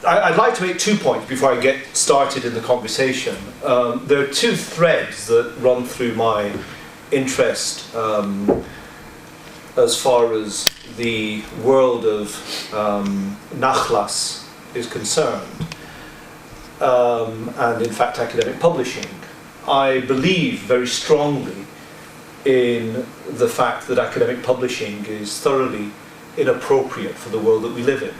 I'd like to make 2 points before I get started in the conversation. There are 2 threads that run through my interest as far as the world of Nachlass is concerned, and in fact academic publishing. I believe very strongly in the fact that academic publishing is thoroughly inappropriate for the world that we live in.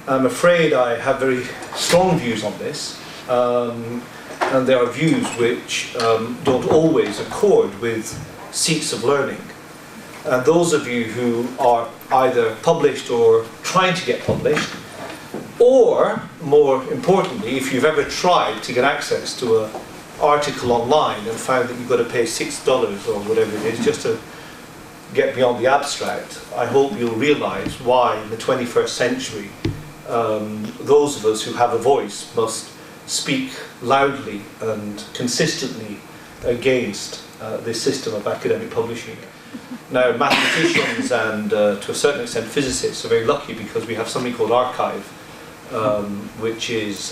I'm afraid I have very strong views on this, and there are views which don't always accord with seats of learning. And those of you who are either published or trying to get published, or more importantly, if you've ever tried to get access to an article online and found that you've got to pay $6 or whatever it is just to get beyond the abstract, I hope you'll realise why in the 21st century those of us who have a voice must speak loudly and consistently against this system of academic publishing. Now, mathematicians and to a certain extent physicists are very lucky because we have something called archive, which is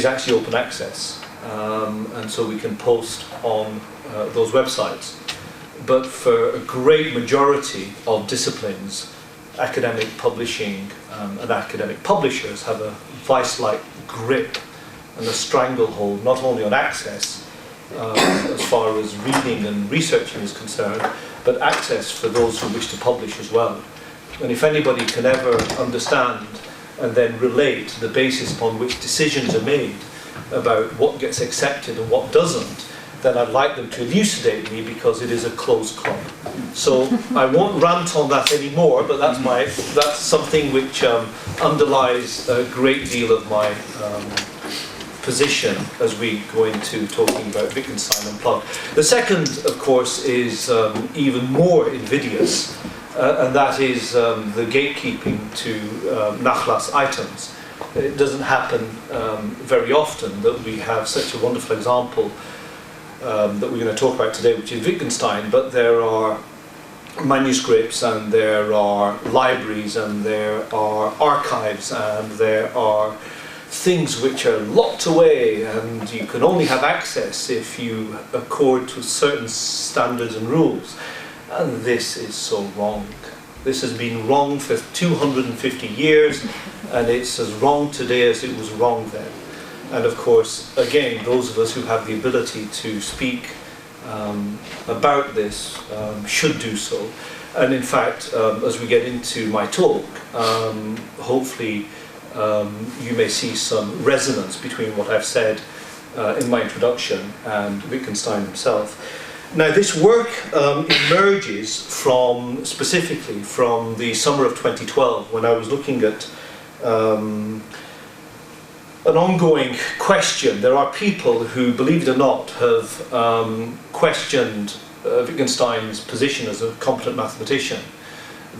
actually open access, and so we can post on those websites. But for a great majority of disciplines, academic publishing and academic publishers have a vice-like grip and a stranglehold not only on access as far as reading and researching is concerned, but access for those who wish to publish as well. And if anybody can ever understand and then relate the basis upon which decisions are made about what gets accepted and what doesn't, then I'd like them to elucidate me, because it is a closed club. So I won't rant on that anymore, but that's something which underlies a great deal of my position as we go into talking about Wittgenstein unplugged. The second, of course, is even more invidious, and that is the gatekeeping to Nachlass items. It doesn't happen very often that we have such a wonderful example that we're going to talk about today, which is Wittgenstein, but there are manuscripts and there are libraries and there are archives and there are things which are locked away, and you can only have access if you accord to certain standards and rules. And this is so wrong. This has been wrong for 250 years, and it's as wrong today as it was wrong then. And of course, again, those of us who have the ability to speak about this should do so. And in fact, as we get into my talk, hopefully you may see some resonance between what I've said in my introduction and Wittgenstein himself. Now, this work emerges specifically from the summer of 2012, when I was looking at an ongoing question. There are people who, believe it or not, have questioned Wittgenstein's position as a competent mathematician.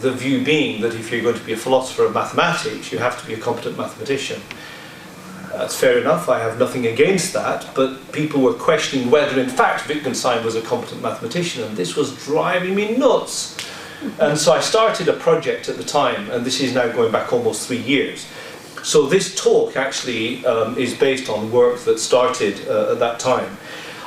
The view being that if you're going to be a philosopher of mathematics, you have to be a competent mathematician. That's fair enough, I have nothing against that, but people were questioning whether in fact Wittgenstein was a competent mathematician, and this was driving me nuts. And so I started a project at the time, and this is now going back almost 3 years. So this talk actually is based on work that started at that time.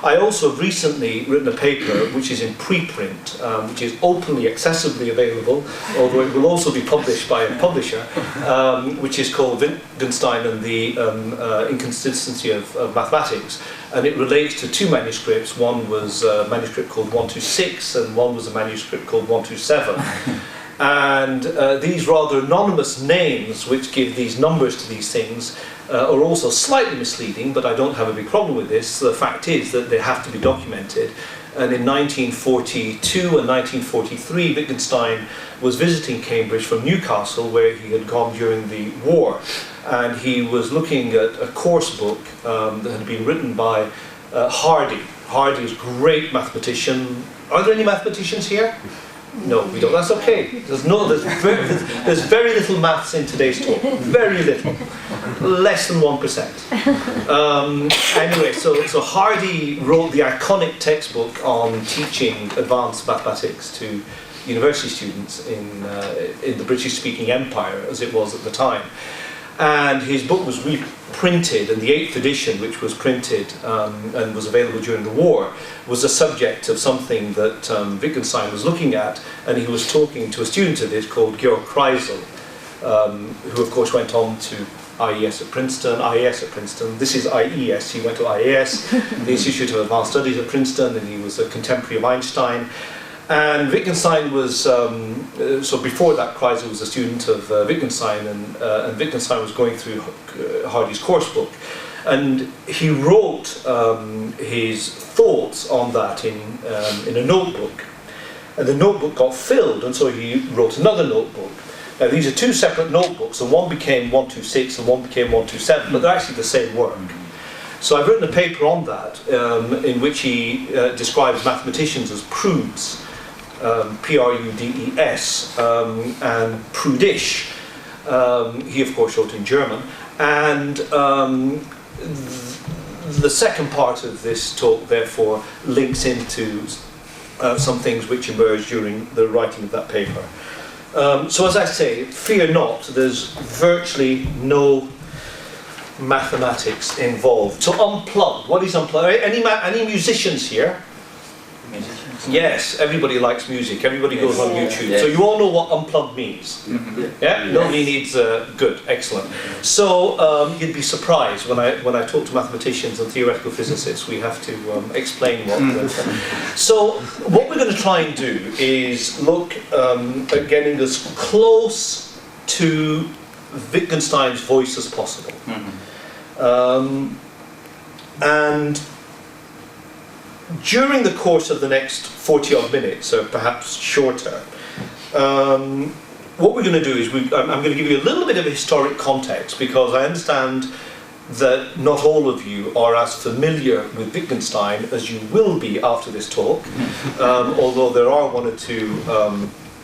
I also have recently written a paper which is in preprint, which is openly accessibly available, although it will also be published by a publisher, which is called Wittgenstein and the Inconsistency of Mathematics. And it relates to 2 manuscripts. One was a manuscript called 126 and one was a manuscript called 127. And these rather anonymous names, which give these numbers to these things, are also slightly misleading, but I don't have a big problem with this. The fact is that they have to be documented. And in 1942 and 1943, Wittgenstein was visiting Cambridge from Newcastle, where he had gone during the war. And he was looking at a course book that had been written by Hardy. Hardy is a great mathematician. Are there any mathematicians here? No, we don't. That's okay. There's very little maths in today's talk. Very little. Less than 1%. Anyway, so Hardy wrote the iconic textbook on teaching advanced mathematics to university students in the British-speaking empire, as it was at the time. And his book was reprinted, and the 8th edition, which was printed and was available during the war, was the subject of something that Wittgenstein was looking at, and he was talking to a student of his called Georg Kreisel, who of course went on to IES at Princeton. This is IES, he went to IAS, the Institute of Advanced Studies at Princeton, and he was a contemporary of Einstein. And Wittgenstein was, so before that, Kreisel was a student of Wittgenstein, and Wittgenstein was going through Hardy's course book. And he wrote his thoughts on that in a notebook. And the notebook got filled, and so he wrote another notebook. Now these are two separate notebooks, and one became 126 and one became 127, but they're actually the same work. So I've written a paper on that, in which he describes mathematicians as prudes, P-R-U-D-E-S, and prudish. He of course wrote in German, and the second part of this talk therefore links into some things which emerged during the writing of that paper. So as I say, fear not, there's virtually no mathematics involved. So unplugged, what is unplugged? Any musicians here? Musicians? Yes, everybody likes music, everybody goes on YouTube. Yes. So you all know what unplugged means? Yeah? Yes. Nobody needs, good, excellent. So you'd be surprised when I talk to mathematicians and theoretical physicists, we have to explain what So what we're going to try and do is look at getting as close to Wittgenstein's voice as possible. And during the course of the next 40 odd minutes, or perhaps shorter, what we're going to do is I'm going to give you a little bit of a historic context, because I understand that not all of you are as familiar with Wittgenstein as you will be after this talk, although there are one or two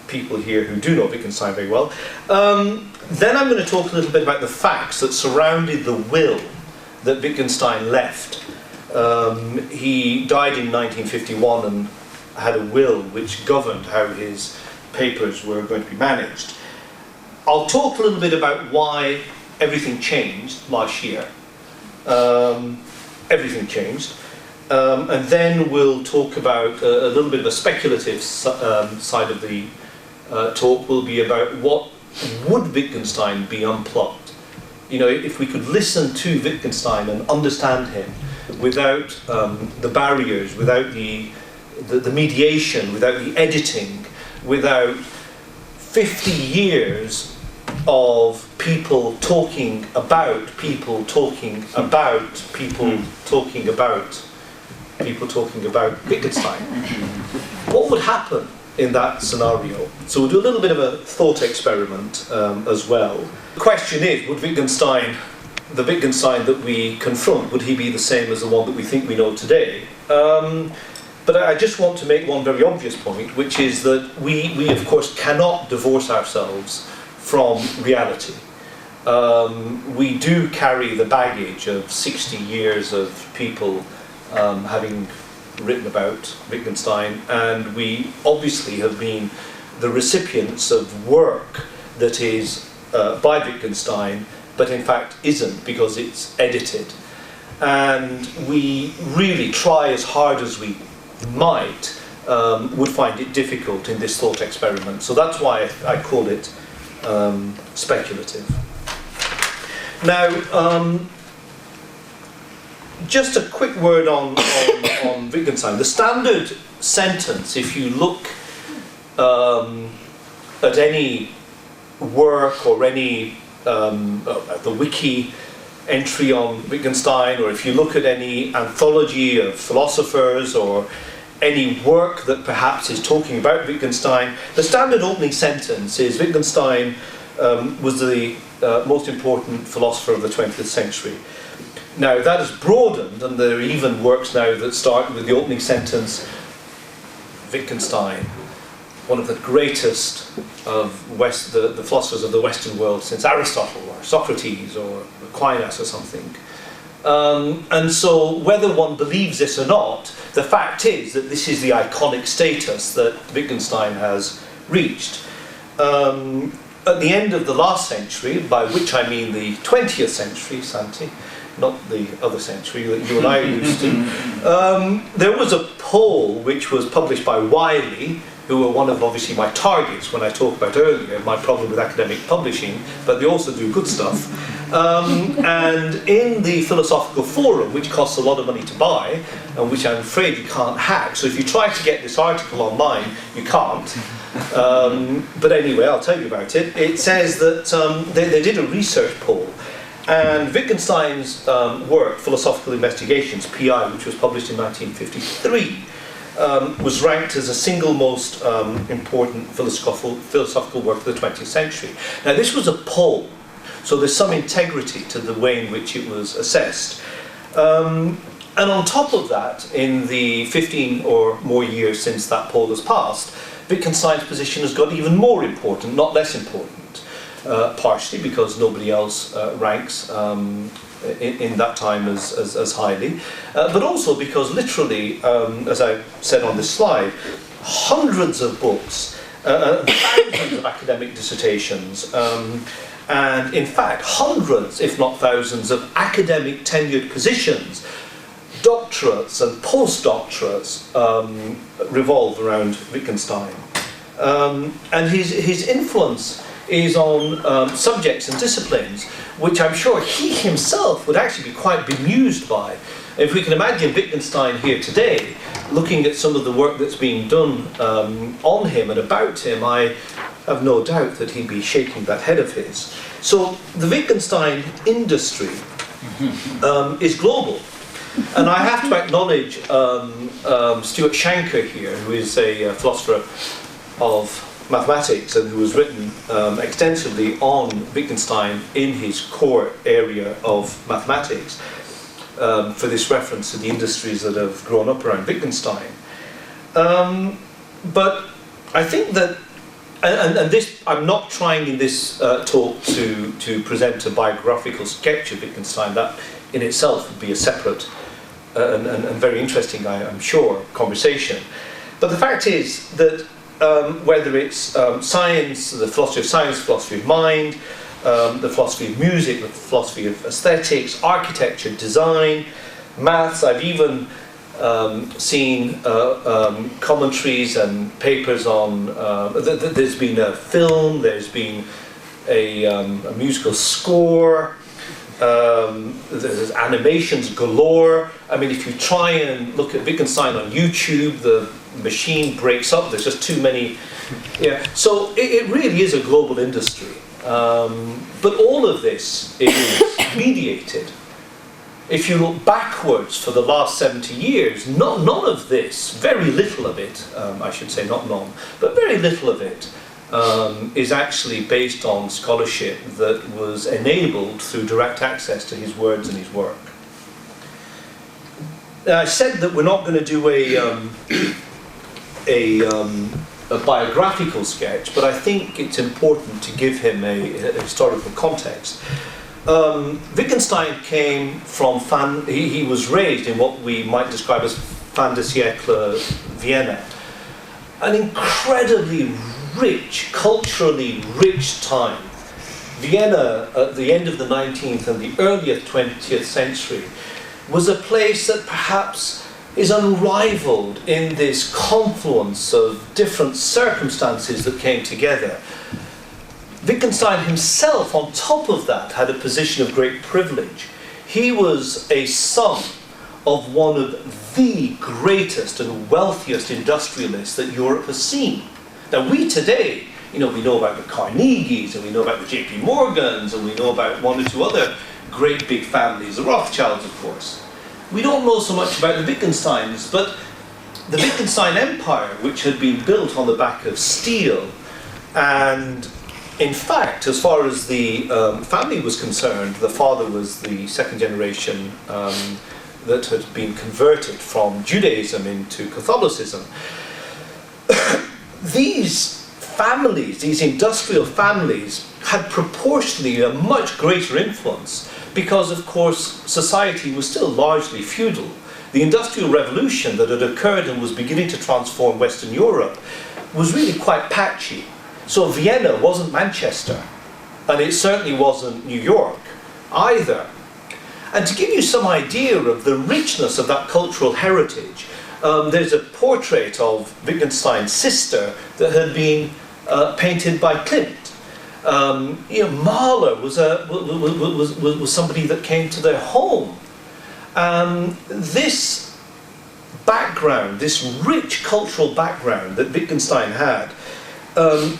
people here who do know Wittgenstein very well. Then I'm going to talk a little bit about the facts that surrounded the will that Wittgenstein left. He died in 1951 and had a will which governed how his papers were going to be managed. I'll talk a little bit about why everything changed last year. Everything changed. And then we'll talk about a little bit of a speculative side of the talk will be about what would Wittgenstein be unplugged. You know, if we could listen to Wittgenstein and understand him without the barriers, without the mediation, without the editing, without 50 years of people talking about people talking about people talking about people talking about Wittgenstein. What would happen in that scenario? So we'll do a little bit of a thought experiment as well. The question is, would Wittgenstein, the Wittgenstein that we confront, would he be the same as the one that we think we know today? But I just want to make one very obvious point, which is that we of course cannot divorce ourselves from reality. We do carry the baggage of 60 years of people having written about Wittgenstein, and we obviously have been the recipients of work that is by Wittgenstein, but in fact isn't, because it's edited. And we really try as hard as we might, would find it difficult in this thought experiment. So that's why I call it speculative. Now, just a quick word on Wittgenstein. The standard sentence, if you look at any work or any the wiki entry on Wittgenstein, or if you look at any anthology of philosophers or any work that perhaps is talking about Wittgenstein, the standard opening sentence is Wittgenstein was the most important philosopher of the 20th century. Now that has broadened, and there are even works now that start with the opening sentence, Wittgenstein, one of the greatest of the philosophers of the Western world since Aristotle or Socrates or Aquinas or something. And so whether one believes this or not, the fact is that this is the iconic status that Wittgenstein has reached. At the end of the last century, by which I mean the 20th century, Santi, not the other century that you and I are used to, there was a poll which was published by Wiley, who were one of obviously my targets when I talked about earlier, my problem with academic publishing, but they also do good stuff. And in the Philosophical Forum, which costs a lot of money to buy, and which I'm afraid you can't hack, so if you try to get this article online, you can't. But anyway, I'll tell you about it. It says that they did a research poll, and Wittgenstein's work, Philosophical Investigations, PI, which was published in 1953, was ranked as the single most important philosophical work of the 20th century. Now, this was a poll, so there's some integrity to the way in which it was assessed. And on top of that, in the 15 or more years since that poll has passed, Wittgenstein's position has got even more important, not less important, partially because nobody else ranks in that time as highly, but also because literally, as I said on this slide, hundreds of books, thousands of academic dissertations, and in fact hundreds, if not thousands, of academic tenured positions, doctorates and postdoctorates revolve around Wittgenstein. And his influence is on subjects and disciplines which I'm sure he himself would actually be quite bemused by. If we can imagine Wittgenstein here today, looking at some of the work that's being done on him and about him, I have no doubt that he'd be shaking that head of his. So the Wittgenstein industry is global. And I have to acknowledge Stuart Shanker here, who is a philosopher of mathematics and who has written extensively on Wittgenstein in his core area of mathematics for this reference to the industries that have grown up around Wittgenstein. But I think that, and this, I'm not trying in this talk to present a biographical sketch of Wittgenstein. That in itself would be a separate and very interesting, I'm sure, conversation. But the fact is that whether it's science, the philosophy of science, philosophy of mind, the philosophy of music, the philosophy of aesthetics, architecture, design, maths, I've even seen commentaries and papers on, there's been a film, there's been a musical score, there's animations galore. I mean, if you try and look at Wittgenstein on YouTube, the machine breaks up, there's just too many. Yeah. So it really is a global industry. But all of this is mediated. If you look backwards for the last 70 years, none of this, very little of it, I should say, not none, but very little of it is actually based on scholarship that was enabled through direct access to his words and his work. Now, I said that we're not going to do a biographical sketch, but I think it's important to give him a historical context. Wittgenstein came from he was raised in what we might describe as fin de siècle Vienna, an incredibly rich, culturally rich time. Vienna at the end of the 19th and the earlier 20th century was a place that perhaps is unrivaled in this confluence of different circumstances that came together. Wittgenstein himself, on top of that, had a position of great privilege. He was a son of one of the greatest and wealthiest industrialists that Europe has seen. Now, we today, we know about the Carnegies, and we know about the JP Morgans, and we know about one or two other great big families, the Rothschilds, of course. We don't know so much about the Wittgensteins, but the Wittgenstein empire, which had been built on the back of steel, and in fact, as far as the family was concerned, the father was the second generation that had been converted from Judaism into Catholicism. These families, these industrial families, had proportionally a much greater influence because, of course, society was still largely feudal. The Industrial Revolution that had occurred and was beginning to transform Western Europe was really quite patchy. So Vienna wasn't Manchester, and it certainly wasn't New York either. And to give you some idea of the richness of that cultural heritage, there's a portrait of Wittgenstein's sister that had been painted by Klimt. Mahler was somebody that came to their home. This background, this rich cultural background that Wittgenstein had,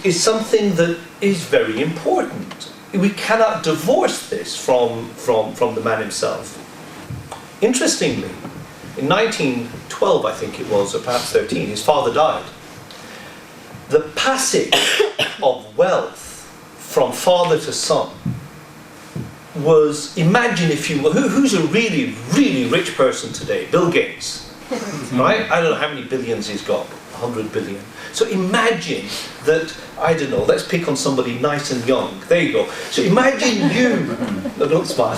is something that is very important. We cannot divorce this from the man himself. Interestingly, in 1912, I think it was, or perhaps 13, his father died. The passage of wealth from father to son was, imagine if you will, who's a really, really rich person today? Bill Gates, right? I don't know how many billions he's got, 100 billion. So imagine that, I don't know, let's pick on somebody nice and young. There you go. So imagine you, no, don't smile.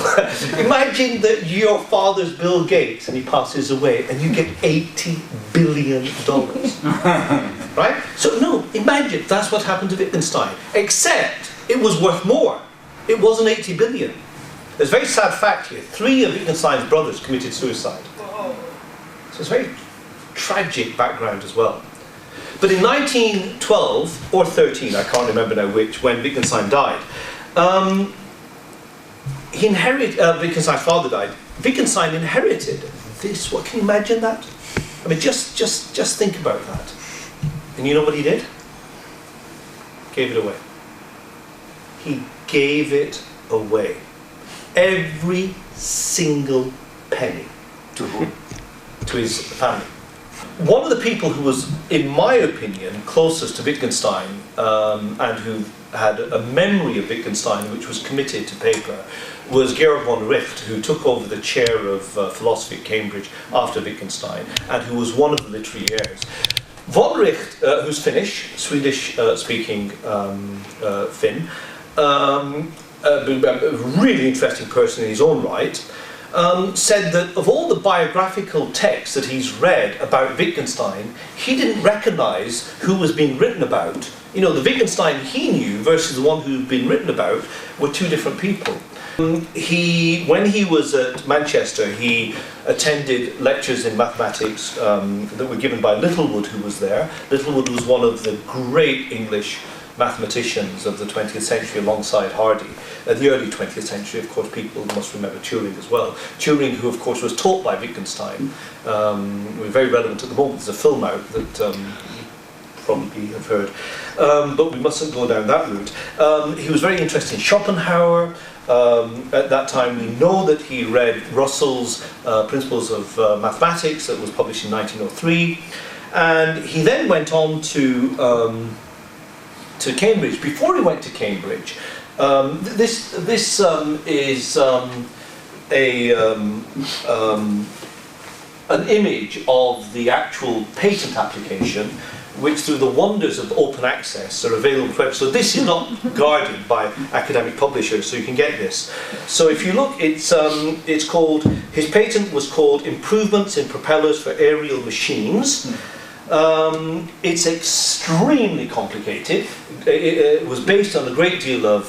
Imagine that your father's Bill Gates and he passes away and you get $80 billion. Right? So no, imagine that's what happened to Wittgenstein. Except it was worth more. It wasn't 80 billion. There's a very sad fact here. 3 of Wittgenstein's brothers committed suicide. So it's a very tragic background as well. But in 1912 or 13, I can't remember now which, when Wittgenstein died, Wittgenstein's father died. Wittgenstein inherited this. What, can you imagine that? I mean, just think about that. And you know what he did? Gave it away. He gave it away. Every single penny. To whom? To his family. One of the people who was, in my opinion, closest to Wittgenstein, and who had a memory of Wittgenstein which was committed to paper, was Georg von Richt, who took over the chair of philosophy at Cambridge after Wittgenstein, and who was one of the literary heirs. Von Richt, who's Finnish, Swedish-speaking Finn, a really interesting person in his own right, said that of all the biographical texts that he's read about Wittgenstein, he didn't recognise who was being written about. You know, the Wittgenstein he knew versus the one who'd been written about were 2 different people. When he was at Manchester, he attended lectures in mathematics that were given by Littlewood, who was there. Littlewood was one of the great English mathematicians of the 20th century alongside Hardy. The early 20th century, of course, people must remember Turing as well. Turing, who of course was taught by Wittgenstein, very relevant at the moment. There's a film out that you probably have heard, but we mustn't go down that route. He was very interested in Schopenhauer. At that time, we know that he read Russell's Principles of Mathematics that was published in 1903, and he then went on to Cambridge. Before he went to Cambridge, this is an image of the actual patent application, which through the wonders of open access are available for everyone. So this is not guarded by academic publishers, so you can get this. So if you look, it's called, his patent was called Improvements in Propellers for Aerial Machines. It's extremely complicated. It was based on a great deal of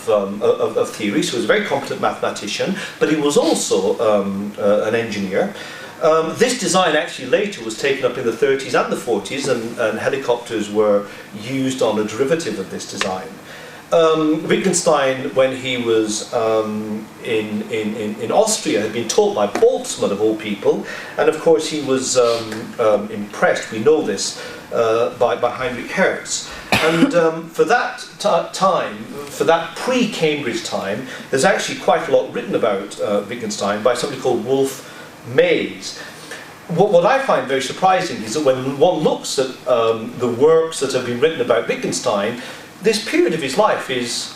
theory, so he was a very competent mathematician, but he was also an engineer. This design actually later was taken up in the 30s and the 40s, and helicopters were used on a derivative of this design. Wittgenstein, when he was in Austria, had been taught by Boltzmann, of all people, and of course he was impressed, we know this, by Heinrich Hertz. And for that time, for that pre-Cambridge time, there's actually quite a lot written about Wittgenstein by somebody called Wolf Mays. What I find very surprising is that when one looks at the works that have been written about Wittgenstein, this period of his life is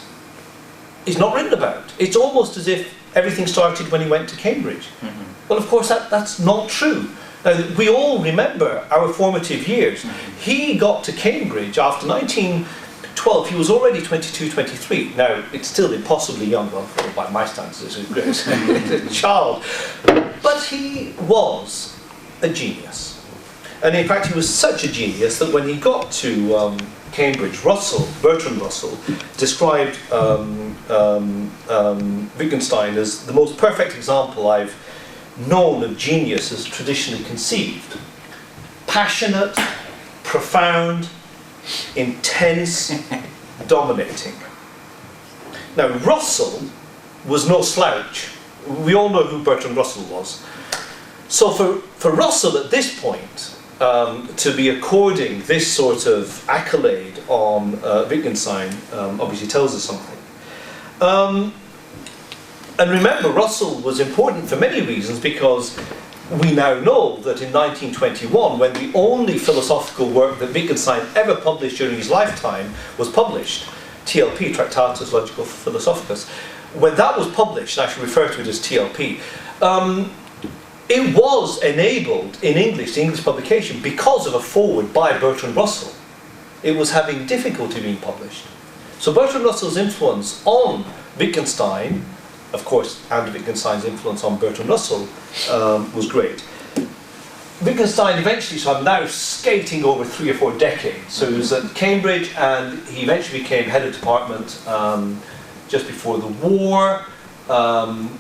not written about. It's almost as if everything started when he went to Cambridge. Mm-hmm. Well, of course, that's not true. Now, we all remember our formative years. Mm-hmm. He got to Cambridge after 1912. He was already 22, 23. Now, it's still impossibly young, well, by my standards, it's a child. But he was a genius. And in fact, he was such a genius that when he got to Cambridge, Bertrand Russell, described Wittgenstein as the most perfect example I've known of genius as traditionally conceived. Passionate, profound, intense, dominating. Now, Russell was no slouch. We all know who Bertrand Russell was. So for Russell at this point, to be according this sort of accolade on Wittgenstein obviously tells us something. And remember, Russell was important for many reasons, because we now know that in 1921, when the only philosophical work that Wittgenstein ever published during his lifetime was published, TLP, Tractatus Logico Philosophicus, when that was published, and I should refer to it as TLP, it was enabled in English, the English publication, because of a foreword by Bertrand Russell. It was having difficulty being published. So Bertrand Russell's influence on Wittgenstein, of course, and Wittgenstein's influence on Bertrand Russell, was great. Wittgenstein eventually, so I'm now skating over 3 or 4 decades, so he was at Cambridge and he eventually became head of department just before the war,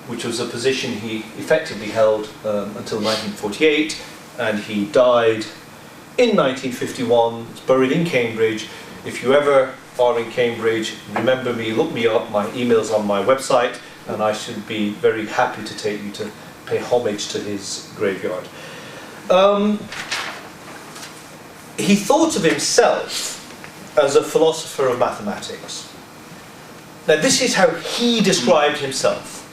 which was a position he effectively held until 1948, and he died in 1951, was buried in Cambridge. If you ever are in Cambridge, remember me, look me up, my email's on my website, and I should be very happy to take you to pay homage to his graveyard. He thought of himself as a philosopher of mathematics. Now this is how he described himself.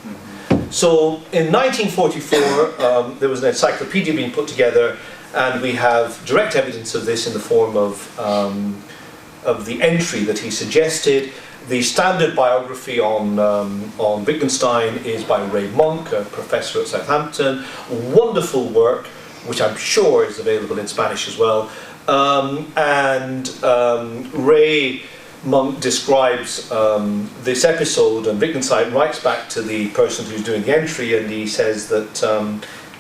So in 1944 there was an encyclopedia being put together, and we have direct evidence of this in the form of the entry that he suggested. The standard biography on Wittgenstein is by Ray Monk, a professor at Southampton. Wonderful work, which I'm sure is available in Spanish as well. Ray Monk describes this episode, and Wittgenstein writes back to the person who's doing the entry, and he says that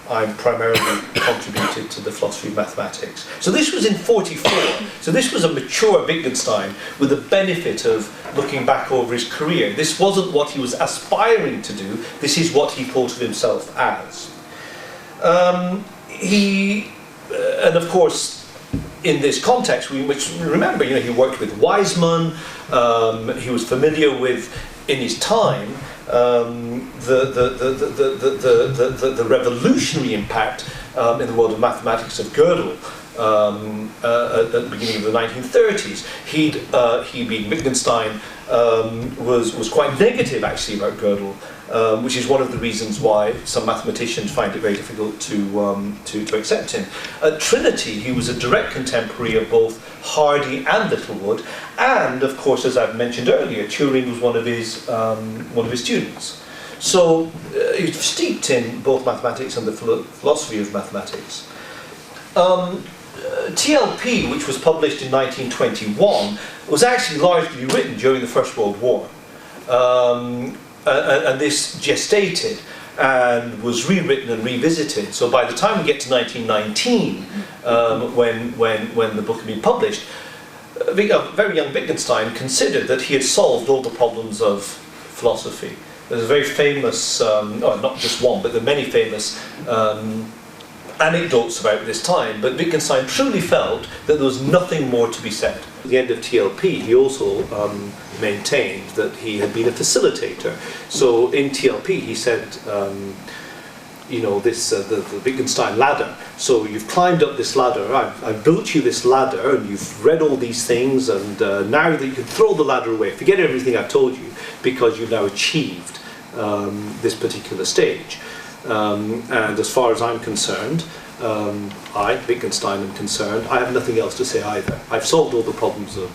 I primarily contributed to the philosophy of mathematics. So this was in 44. So this was a mature Wittgenstein with the benefit of looking back over his career. This wasn't what he was aspiring to do. This is what he thought of himself as. And of course, in this context, which remember, he worked with Weizmann. He was familiar with, in his time, the revolutionary impact in the world of mathematics of Gödel at the beginning of the 1930s. He being Wittgenstein, was quite negative actually about Gödel, which is one of the reasons why some mathematicians find it very difficult to accept him. At Trinity, he was a direct contemporary of both Hardy and Littlewood, and of course, as I've mentioned earlier, Turing was one of his students. So he was steeped in both mathematics and the philosophy of mathematics. TLP, which was published in 1921, was actually largely written during the First World War. And this gestated and was rewritten and revisited. So by the time we get to 1919, when the book had been published, a very young Wittgenstein considered that he had solved all the problems of philosophy. There's a very famous, not just one, but there are many famous anecdotes about this time, but Wittgenstein truly felt that there was nothing more to be said. At the end of TLP, he also maintained that he had been a facilitator. So in TLP, he said, the Wittgenstein ladder. So you've climbed up this ladder, I've built you this ladder, and you've read all these things, and now that you can throw the ladder away, forget everything I've told you, because you've now achieved this particular stage. And as far as I'm concerned, Wittgenstein, am concerned, I have nothing else to say either. I've solved all the problems of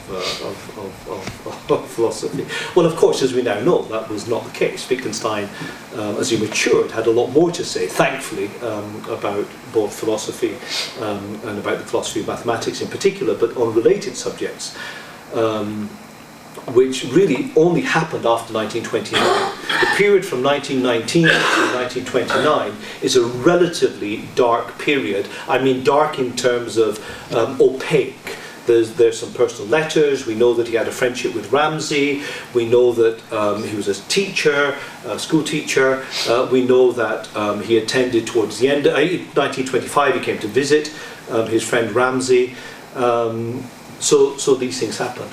philosophy. Well, of course, as we now know, that was not the case. Wittgenstein, as he matured, had a lot more to say, thankfully, about both philosophy and about the philosophy of mathematics in particular, but on related subjects, which really only happened after 1929. The period from 1919 to 1929 is a relatively dark period. I mean dark in terms of opaque. There's some personal letters. We know that he had a friendship with Ramsay. We know that he was a teacher, a school teacher. We know that he attended towards the end. 1925 he came to visit his friend Ramsay. So these things happened.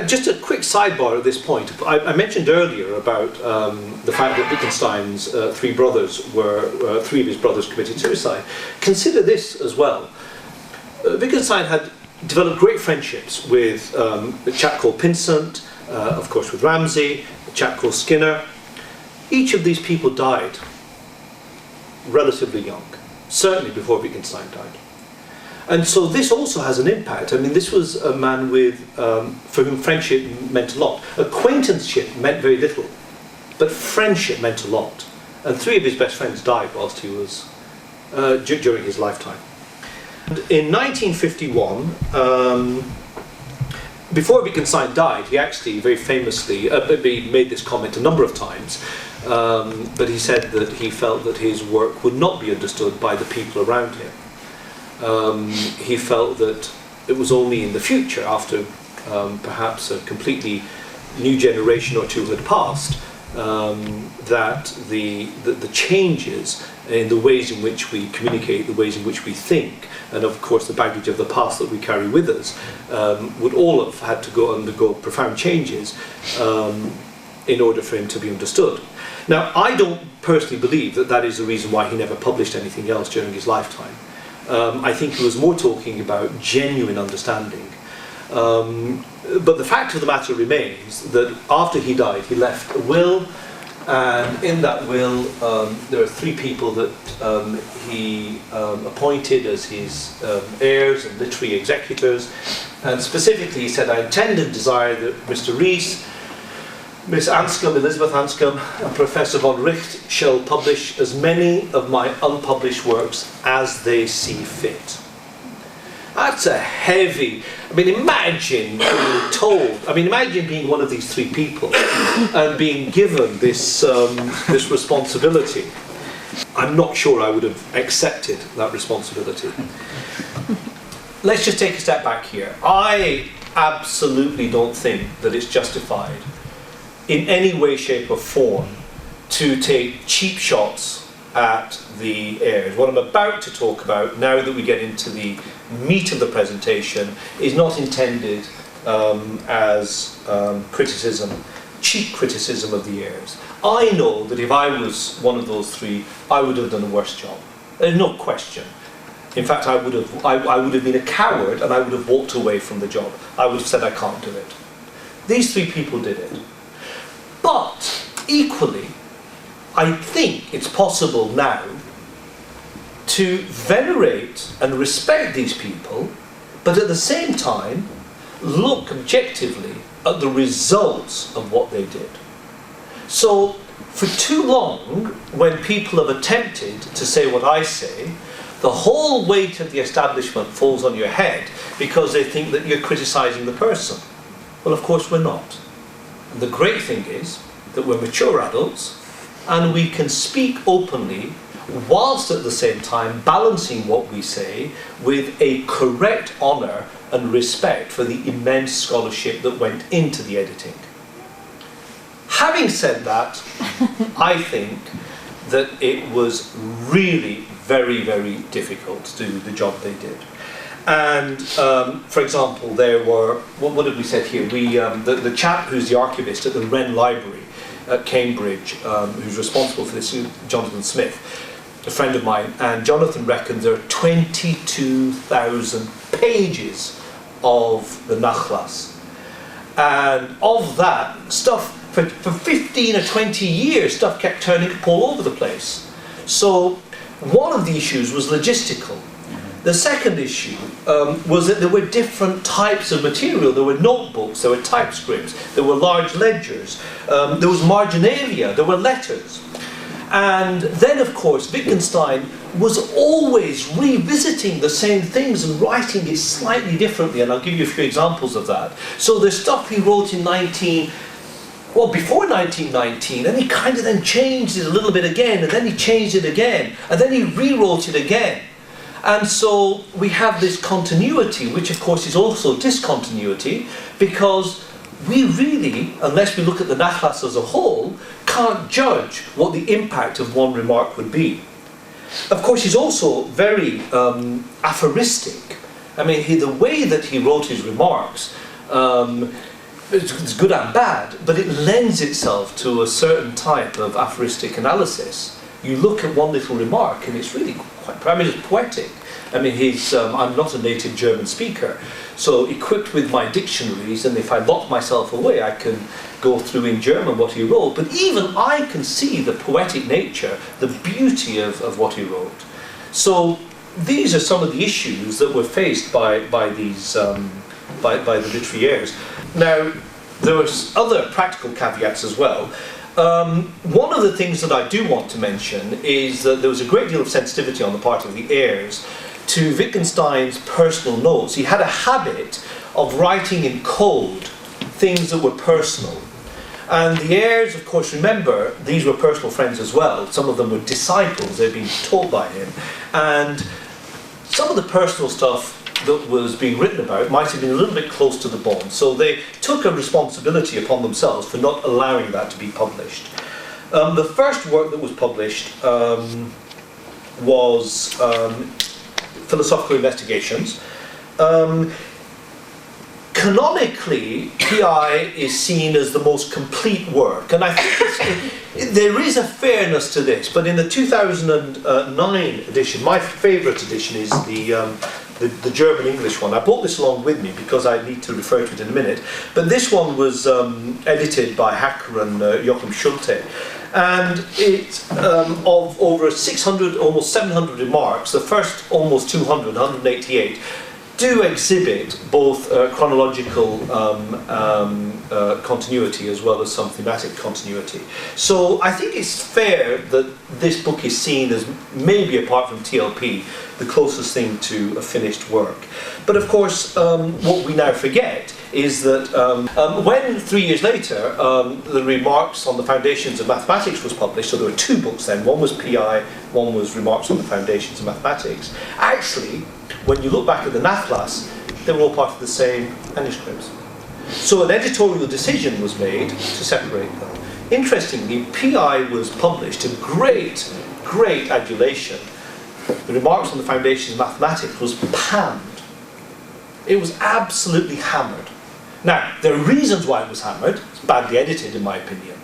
Just a quick sidebar at this point. I mentioned earlier about the fact that Wittgenstein's three of his brothers committed suicide. Consider this as well. Wittgenstein had developed great friendships with a chap called Pinsent, of course with Ramsay, a chap called Skinner. Each of these people died relatively young, certainly before Wittgenstein died. And so this also has an impact. I mean, this was a man for whom friendship meant a lot. Acquaintanceship meant very little, but friendship meant a lot. And three of his best friends died whilst he was, during his lifetime. In 1951, before Wittgenstein died, he actually very famously made this comment a number of times, but he said that he felt that his work would not be understood by the people around him. He felt that it was only in the future, after perhaps a completely new generation or two had passed, that the changes in the ways in which we communicate, the ways in which we think, and of course the baggage of the past that we carry with us, would all have had to undergo profound changes in order for him to be understood. Now, I don't personally believe that that is the reason why he never published anything else during his lifetime. I think he was more talking about genuine understanding. But the fact of the matter remains that after he died, he left a will, and in that will there are three people that he appointed as his heirs and literary executors. And specifically he said, I intend and desire that Mr. Rees, Miss Anscombe, Elizabeth Anscombe, and Professor von Richt shall publish as many of my unpublished works as they see fit. That's a heavy, I mean, imagine being told, imagine being one of these three people and being given this, this responsibility. I'm not sure I would have accepted that responsibility. Let's just take a step back here. I absolutely don't think that it's justified in any way, shape or form to take cheap shots at the heirs. What I'm about to talk about, now that we get into the meat of the presentation, is not intended as criticism, cheap criticism of the heirs. I know that if I was one of those three, I would have done a worse job. There's no question. In fact, I would have been a coward and I would have walked away from the job. I would have said I can't do it. These three people did it. But equally, I think it's possible now to venerate and respect these people, but at the same time look objectively at the results of what they did. So for too long, when people have attempted to say what I say, the whole weight of the establishment falls on your head because they think that you're criticising the person. Well, of course we're not. And the great thing is that we're mature adults and we can speak openly whilst at the same time balancing what we say with a correct honour and respect for the immense scholarship that went into the editing. Having said that, I think that it was really very, very difficult to do the job they did. And for example, there were, what did we say here? The chap who's the archivist at the Wren Library at Cambridge, who's responsible for this, Jonathan Smith, a friend of mine, and Jonathan reckons there are 22,000 pages of the Nachlass. And of that, stuff, for 15 or 20 years, stuff kept turning up all over the place. So one of the issues was logistical. The second issue was that there were different types of material. There were notebooks, there were typescripts, there were large ledgers, there was marginalia, there were letters. And then, of course, Wittgenstein was always revisiting the same things and writing it slightly differently, and I'll give you a few examples of that. So the stuff he wrote in 19 well, before 1919, and he kind of then changed it a little bit again, and then he changed it again, and then he rewrote it again. And so we have this continuity, which of course is also discontinuity, because we really, unless we look at the Nachlass as a whole, can't judge what the impact of one remark would be. Of course, he's also very aphoristic. I mean, the way that he wrote his remarks, it's good and bad, but it lends itself to a certain type of aphoristic analysis. You look at one little remark and it's really quite, I mean, it's poetic. I mean, I'm not a native German speaker, so equipped with my dictionaries, and if I lock myself away, I can go through in German what he wrote, but even I can see the poetic nature, the beauty of what he wrote. So these are some of the issues that were faced by the literary heirs. Now, there were other practical caveats as well. One of the things that I do want to mention is that there was a great deal of sensitivity on the part of the heirs to Wittgenstein's personal notes. He had a habit of writing in code things that were personal. And the heirs, of course, remember, these were personal friends as well. Some of them were disciples, they'd been taught by him. And some of the personal stuff that was being written about might have been a little bit close to the bone. So they took a responsibility upon themselves for not allowing that to be published. The first work that was published was Philosophical Investigations. Canonically, PI is seen as the most complete work, and I think there is a fairness to this, but in the 2009 edition, my favourite edition is the German-English one. I brought this along with me because I need to refer to it in a minute, but this one was edited by Hacker and Joachim Schulte, and it's of over 600, almost 700 remarks. The first almost 200, 188, do exhibit both chronological continuity as well as some thematic continuity. So I think it's fair that this book is seen as, maybe apart from TLP, the closest thing to a finished work. But of course, what we now forget is that when 3 years later the Remarks on the Foundations of Mathematics was published, so there were two books then, one was PI, one was Remarks on the Foundations of Mathematics. Actually, when you look back at the Nachlass, they were all part of the same manuscripts. So an editorial decision was made to separate them. Interestingly, PI was published to great adulation. The Remarks on the Foundations of Mathematics was panned. It was absolutely hammered. Now, there are reasons why it was hammered. It's badly edited, in my opinion.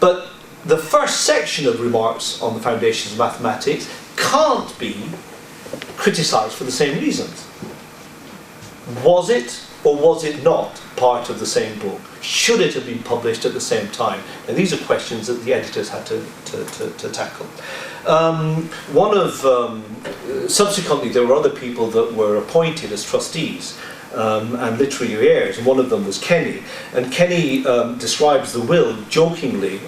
But the first section of Remarks on the Foundations of Mathematics can't be criticised for the same reasons. Was it or was it not part of the same book? Should it have been published at the same time? And these are questions that the editors had to tackle. Subsequently, there were other people that were appointed as trustees and literary heirs, and one of them was Kenny. And Kenny describes the will jokingly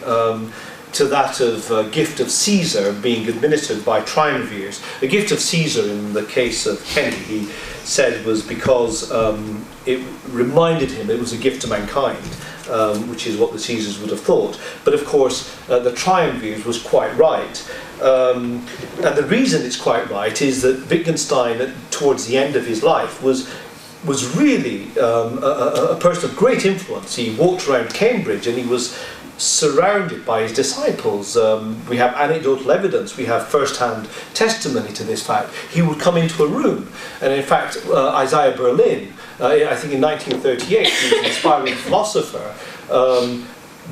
to that of gift of Caesar being administered by triumvirs. The gift of Caesar, in the case of Kenny, he said was because it reminded him it was a gift to mankind, which is what the Caesars would have thought. But of course, the triumvirs was quite right. And the reason it's quite right is that Wittgenstein, towards the end of his life, was really a person of great influence. He walked around Cambridge and he was surrounded by his disciples. We have anecdotal evidence, we have first-hand testimony to this fact. He would come into a room, and in fact Isaiah Berlin, I think in 1938, he was an aspiring philosopher,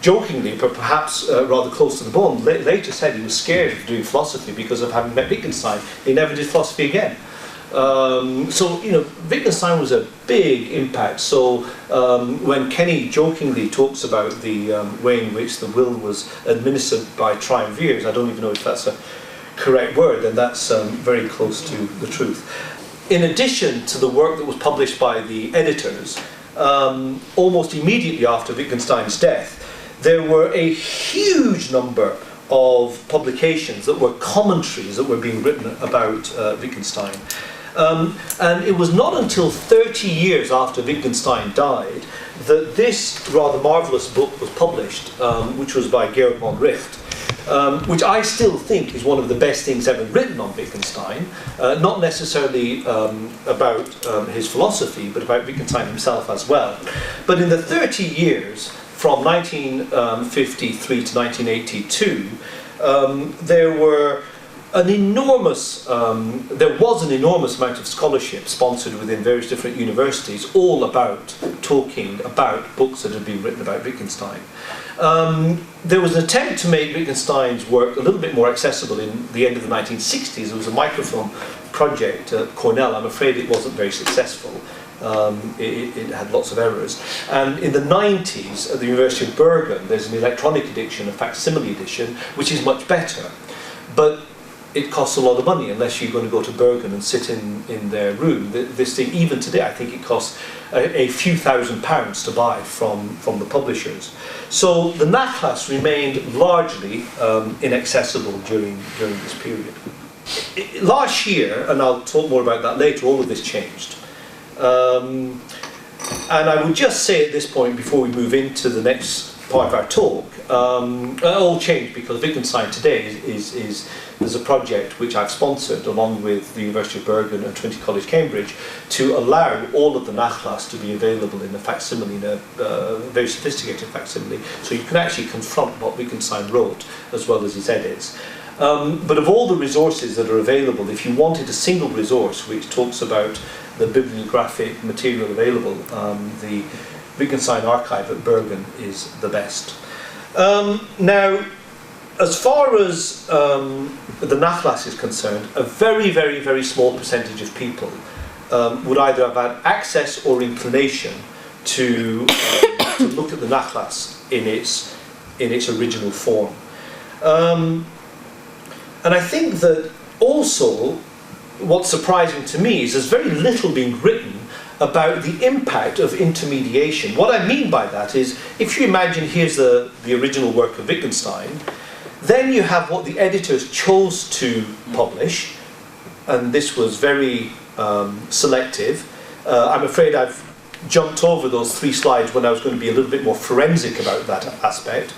jokingly, but perhaps rather close to the bone, later said he was scared of doing philosophy because of having met Wittgenstein. He never did philosophy again. So, you know, Wittgenstein was a big impact. So when Kenny jokingly talks about the way in which the will was administered by triumvirs, I don't even know if that's a correct word, and that's very close to the truth. In addition to the work that was published by the editors, almost immediately after Wittgenstein's death, there were a huge number of publications that were commentaries that were being written about Wittgenstein. And it was not until 30 years after Wittgenstein died that this rather marvellous book was published, which was by Georg von Richt, which I still think is one of the best things ever written on Wittgenstein, not necessarily about his philosophy, but about Wittgenstein himself as well. But in the 30 years, from 1953 to 1982, there was an enormous amount of scholarship sponsored within various different universities, all about talking about books that had been written about Wittgenstein. There was an attempt to make Wittgenstein's work a little bit more accessible in the end of the 1960s. There was a microfilm project at Cornell. I'm afraid it wasn't very successful. It had lots of errors. And in the 90s, at the University of Bergen, there's an electronic edition, a facsimile edition, which is much better. But it costs a lot of money unless you're going to go to Bergen and sit in their room. This thing, even today, I think it costs a few £1,000s to buy from the publishers. So the Nachlass remained largely inaccessible during this period. Last year, and I'll talk more about that later, all of this changed. And I would just say at this point, before we move into the next part of our talk, it all changed because Wittgenstein today is a project which I've sponsored along with the University of Bergen and Trinity College Cambridge to allow all of the Nachlass to be available in a facsimile, in a very sophisticated facsimile, so you can actually confront what Wittgenstein wrote as well as his edits. But of all the resources that are available, if you wanted a single resource which talks about the bibliographic material available, the Wittgenstein archive at Bergen is the best. Now, as far as the Nachlass is concerned, a very, very, very small percentage of people would either have had access or inclination to look at the Nachlass in its original form. And I think that also what's surprising to me is there's very little being written about the impact of intermediation. What I mean by that is, if you imagine here's the original work of Wittgenstein, then you have what the editors chose to publish, and this was very selective. I'm afraid I've jumped over those 3 slides when I was going to be a little bit more forensic about that aspect.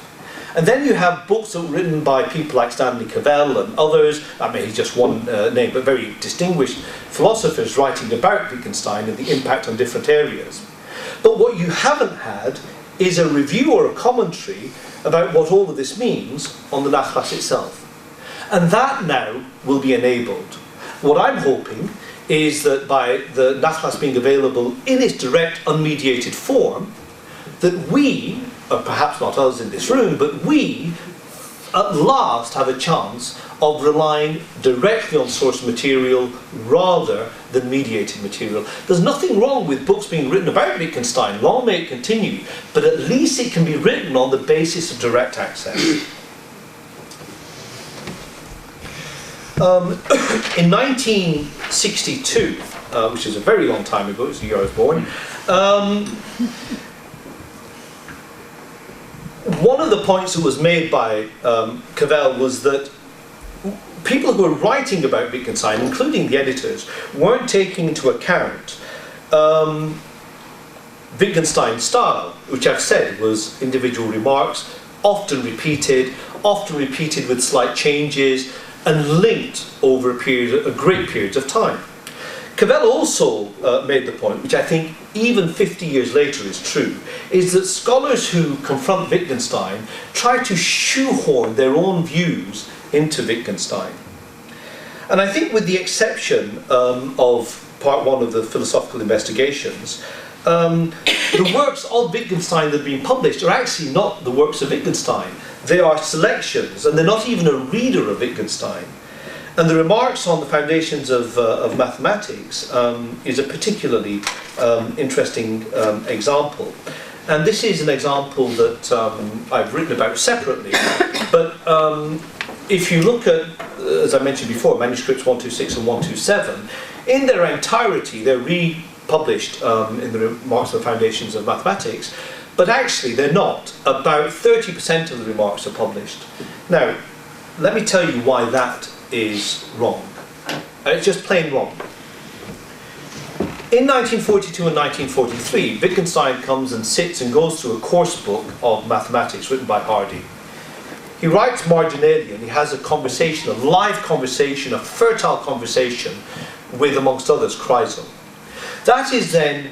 And then you have books that were written by people like Stanley Cavell and others, I mean he's just one name, but very distinguished philosophers writing about Wittgenstein and the impact on different areas. But what you haven't had is a review or a commentary about what all of this means on the Nachlass itself. And that now will be enabled. What I'm hoping is that by the Nachlass being available in its direct, unmediated form, that we, or perhaps not us in this room, but we at last have a chance of relying directly on source material rather than mediated material. There's nothing wrong with books being written about Wittgenstein, long may it continue, but at least it can be written on the basis of direct access. In 1962, which is a very long time ago, it's the year I was born, one of the points that was made by Cavell was that people who were writing about Wittgenstein, including the editors, weren't taking into account Wittgenstein's style, which I've said was individual remarks, often repeated with slight changes, and linked over a great periods of time. Cavell also made the point, which I think even 50 years later is true, is that scholars who confront Wittgenstein try to shoehorn their own views into Wittgenstein. And I think with the exception of part 1 of the philosophical investigations, the works of Wittgenstein that have been published are actually not the works of Wittgenstein. They are selections, and they're not even a reader of Wittgenstein. And the remarks on the foundations of mathematics is a particularly interesting example. And this is an example that I've written about separately. But if you look at, as I mentioned before, manuscripts 126 and 127, in their entirety they're republished in the remarks on the foundations of mathematics. But actually they're not. About 30% of the remarks are published. Now, let me tell you why that is wrong. It's just plain wrong. In 1942 and 1943, Wittgenstein comes and sits and goes through a course book of mathematics written by Hardy. He writes marginally, and he has a conversation, a live conversation, a fertile conversation with, amongst others, Kreisel. That is then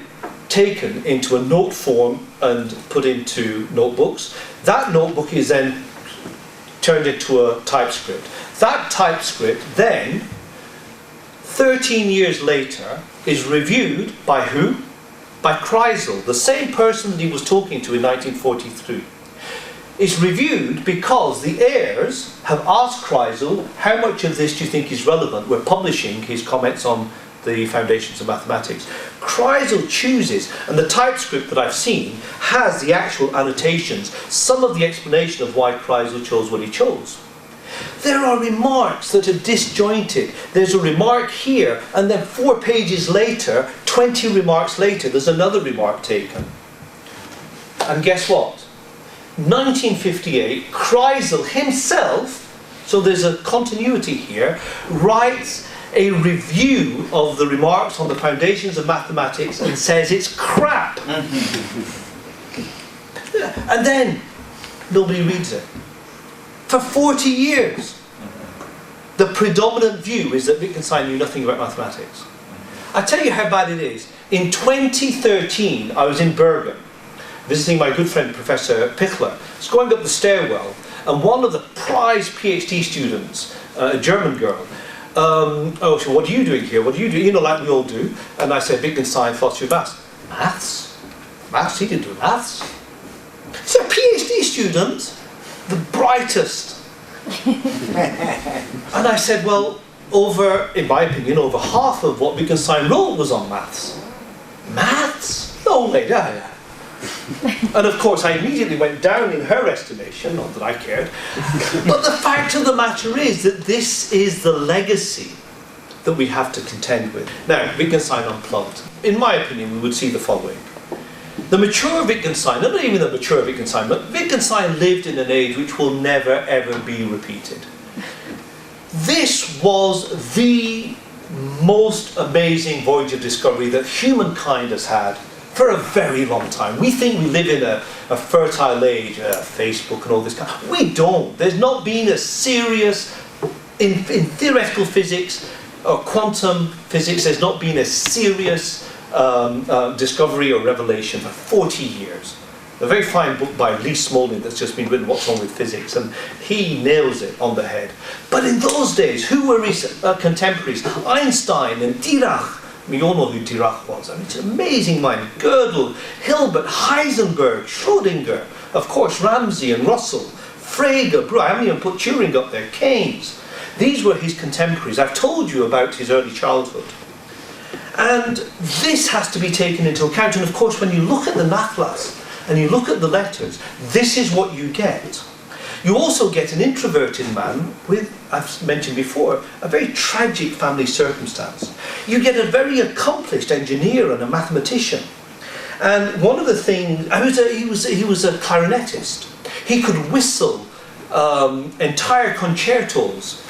taken into a note form and put into notebooks. That notebook is then turned into a typescript. That typescript then, 13 years later, is reviewed by who? By Kreisel, the same person that he was talking to in 1943. It's reviewed because the heirs have asked Kreisel, how much of this do you think is relevant? We're publishing his comments on the foundations of mathematics. Kreisel chooses, and the typescript that I've seen has the actual annotations, some of the explanation of why Kreisel chose what he chose. There are remarks that are disjointed. There's a remark here, and then 4 pages later, 20 remarks later, there's another remark taken. And guess what? 1958, Kreisel himself, so there's a continuity here, writes a review of the remarks on the foundations of mathematics and says it's crap. And then nobody reads it. For 40 years, the predominant view is that Wittgenstein knew nothing about mathematics. I'll tell you how bad it is. In 2013, I was in Bergen, visiting my good friend Professor Pichler. I was going up the stairwell, and one of the prize PhD students, a German girl, oh, so what are you doing here? What do you do? You know, like we all do. And I said, Wittgenstein, philosophy of maths. Maths? Maths? He didn't do maths. He's a PhD student. The brightest. And I said, well, in my opinion, over half of what Wittgenstein wrote was on maths. Maths? No way, yeah. And of course, I immediately went down in her estimation, not that I cared. But the fact of the matter is that this is the legacy that we have to contend with. Now, Wittgenstein unplugged. In my opinion, we would see the following. The mature Wittgenstein, not even the mature Wittgenstein, but Wittgenstein lived in an age which will never ever be repeated. This was the most amazing voyage of discovery that humankind has had for a very long time. We think we live in a fertile age, Facebook and all this kind. We don't. There's not been a serious, in theoretical physics or quantum physics, there's not been a serious discovery or revelation for 40 years. A very fine book by Lee Smolin that's just been written, What's Wrong with Physics, and he nails it on the head. But in those days, who were his contemporaries? Einstein and Dirac. We all know who Dirac was. I mean, it's an amazing mind. Gödel, Hilbert, Heisenberg, Schrödinger, of course, Ramsey and Russell, Frege, I haven't even put Turing up there, Keynes. These were his contemporaries. I've told you about his early childhood. And this has to be taken into account. And of course, when you look at the Nachlass and you look at the letters, this is what you get. You also get an introverted man with, I've mentioned before, a very tragic family circumstance. You get a very accomplished engineer and a mathematician. And one of the things, he was a clarinetist. He could whistle entire concertos.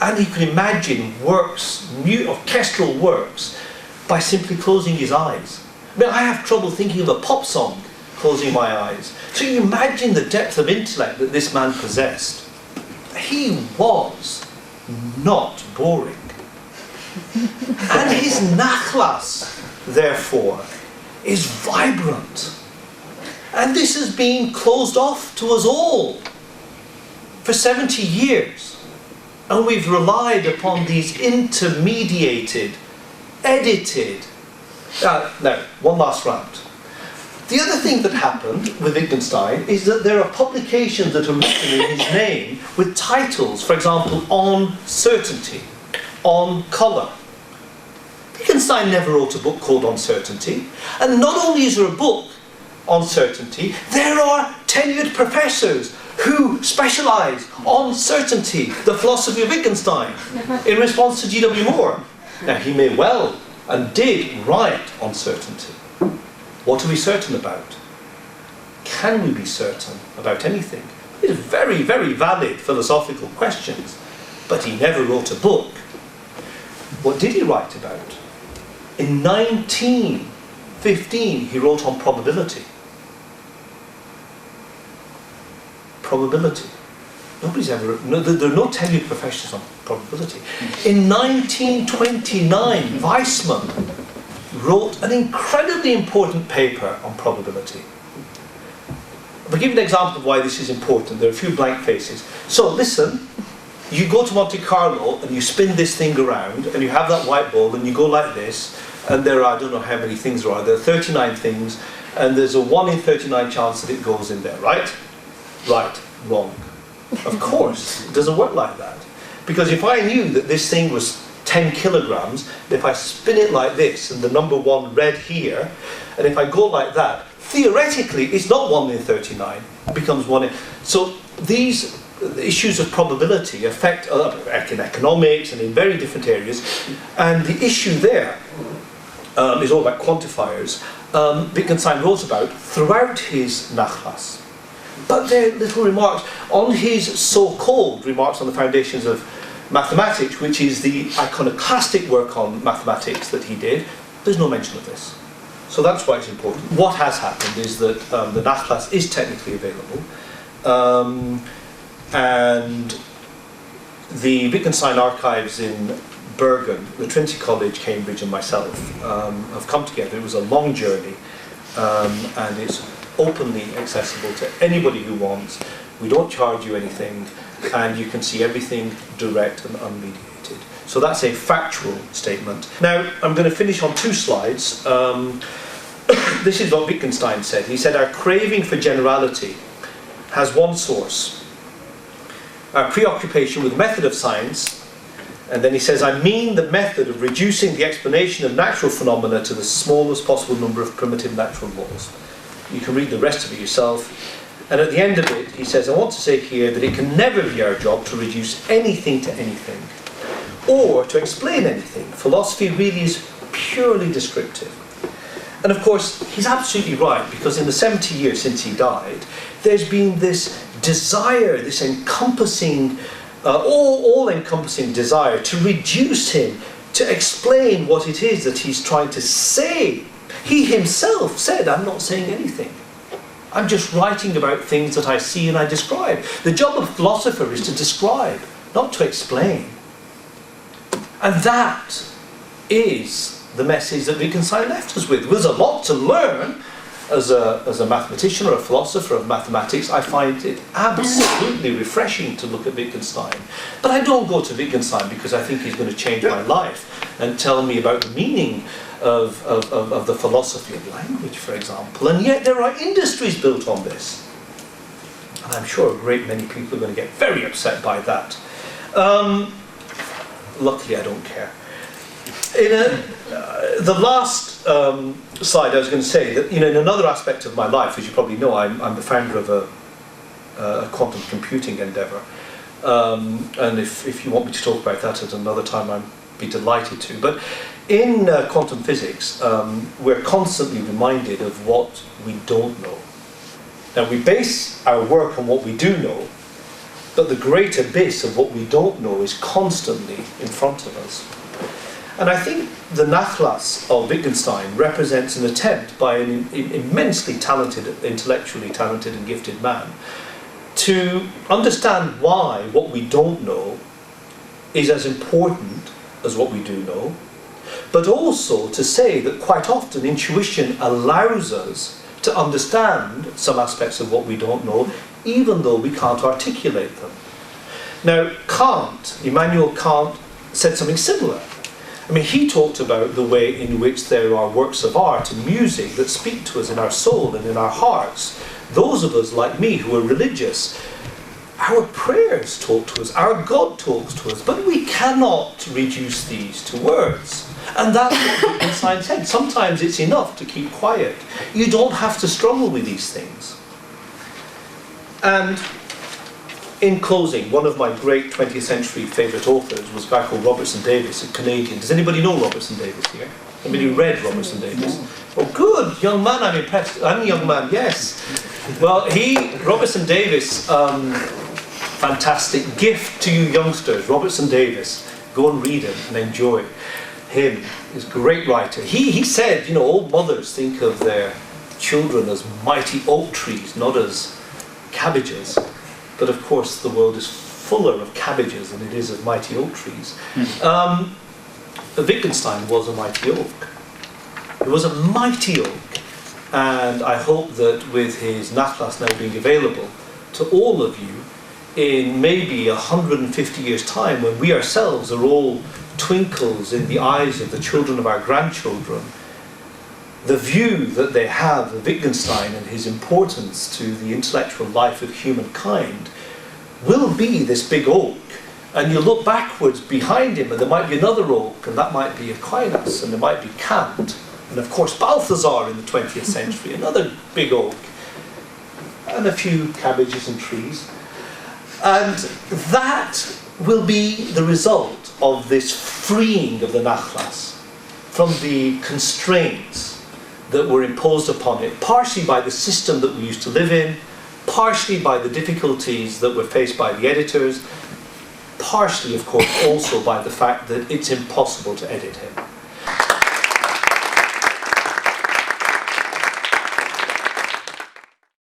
And he could imagine works, orchestral works, by simply closing his eyes. I mean, I have trouble thinking of a pop song closing my eyes. So you imagine the depth of intellect that this man possessed. He was not boring. And his Nachlass, therefore, is vibrant. And this has been closed off to us all for 70 years. And we've relied upon these intermediated, edited... now, one last rant. The other thing that happened with Wittgenstein is that there are publications that are written in his name with titles, for example, On Certainty, On Colour. Wittgenstein never wrote a book called On Certainty. And not only is there a book on certainty, there are tenured professors who specialise on certainty, the philosophy of Wittgenstein, in response to G.W. Moore. Now, he may well and did write on certainty. What are we certain about? Can we be certain about anything? These are very, very valid philosophical questions. But he never wrote a book. What did he write about? In 1915, he wrote on probability. Probability. Nobody's ever written, there are no tenured professors on probability. In 1929, Weissman wrote an incredibly important paper on probability. I'll give you an example of why this is important. There are a few blank faces. So listen, you go to Monte Carlo and you spin this thing around and you have that white ball and you go like this, and there are, I don't know how many things there are 39 things, and there's a 1 in 39 chance that it goes in there, right? Right, wrong. Of course, it doesn't work like that. Because if I knew that this thing was 10 kilograms, if I spin it like this and the number 1 red here, and if I go like that, theoretically it's not 1 in 39, it becomes 1 in... So these issues of probability affect in economics and in very different areas, and the issue there is all about quantifiers. Wittgenstein wrote about throughout his Nachlass. But they're little remarks on his so-called remarks on the foundations of mathematics, which is the iconoclastic work on mathematics that he did. There's no mention of this. So that's why it's important. What has happened is that the Nachlass is technically available, and the Wittgenstein archives in Bergen, the Trinity College, Cambridge and myself have come together. It was a long journey, and it's openly accessible to anybody who wants. We don't charge you anything, and you can see everything direct and unmediated. So that's a factual statement. Now, I'm going to finish on 2 slides. This is what Wittgenstein said. He said, our craving for generality has one source: our preoccupation with method of science. And then he says, I mean the method of reducing the explanation of natural phenomena to the smallest possible number of primitive natural laws. You can read the rest of it yourself. And at the end of it, he says, I want to say here that it can never be our job to reduce anything to anything, or to explain anything. Philosophy really is purely descriptive. And of course, he's absolutely right, because in the 70 years since he died, there's been this desire, this encompassing, all-encompassing desire to reduce him, to explain what it is that he's trying to say. He himself said, I'm not saying anything. I'm just writing about things that I see and I describe. The job of a philosopher is to describe, not to explain. And that is the message that Wittgenstein left us with. There's a lot to learn as a mathematician or a philosopher of mathematics. I find it absolutely refreshing to look at Wittgenstein. But I don't go to Wittgenstein because I think he's going to change my life and tell me about the meaning of the philosophy of language, for example. And yet there are industries built on this. And I'm sure a great many people are going to get very upset by that. Luckily, I don't care. The last slide, I was going to say that in another aspect of my life, as you probably know, I'm the founder of a quantum computing endeavour. And if you want me to talk about that at another time, I'd be delighted to. But in quantum physics, we're constantly reminded of what we don't know. Now, we base our work on what we do know, but the great abyss of what we don't know is constantly in front of us. And I think the Nachlass of Wittgenstein represents an attempt by an immensely talented, intellectually talented and gifted man to understand why what we don't know is as important as what we do know, but also to say that quite often intuition allows us to understand some aspects of what we don't know, even though we can't articulate them. Now, Immanuel Kant said something similar. I mean, he talked about the way in which there are works of art and music that speak to us in our soul and in our hearts. Those of us like me who are religious, our prayers talk to us, our God talks to us, but we cannot reduce these to words. And that's what Wittgenstein said. Sometimes it's enough to keep quiet. You don't have to struggle with these things. And in closing, one of my great 20th century favourite authors was a guy called Robertson Davis, a Canadian. Does anybody know Robertson Davis here? Anybody read Robertson Davis? Oh, good, young man, I'm impressed. I'm a young man, yes. Well, Robertson Davis, fantastic gift to you youngsters, Robertson Davis. Go and read him and enjoy. him, he's a great writer. He said, you know, old mothers think of their children as mighty oak trees, not as cabbages. But of course the world is fuller of cabbages than it is of mighty oak trees. Wittgenstein was a mighty oak. He was a mighty oak. And I hope that with his Nachlass now being available to all of you, in maybe 150 years' time, when we ourselves are all twinkles in the eyes of the children of our grandchildren, the view that they have of Wittgenstein and his importance to the intellectual life of humankind will be this big oak. And you look backwards behind him and there might be another oak, and that might be Aquinas, and there might be Kant, and of course Balthasar in the 20th century, another big oak, and a few cabbages and trees. And that will be the result of this freeing of the Nachlass from the constraints that were imposed upon it, partially by the system that we used to live in, partially by the difficulties that were faced by the editors, partially, of course, also by the fact that it's impossible to edit him.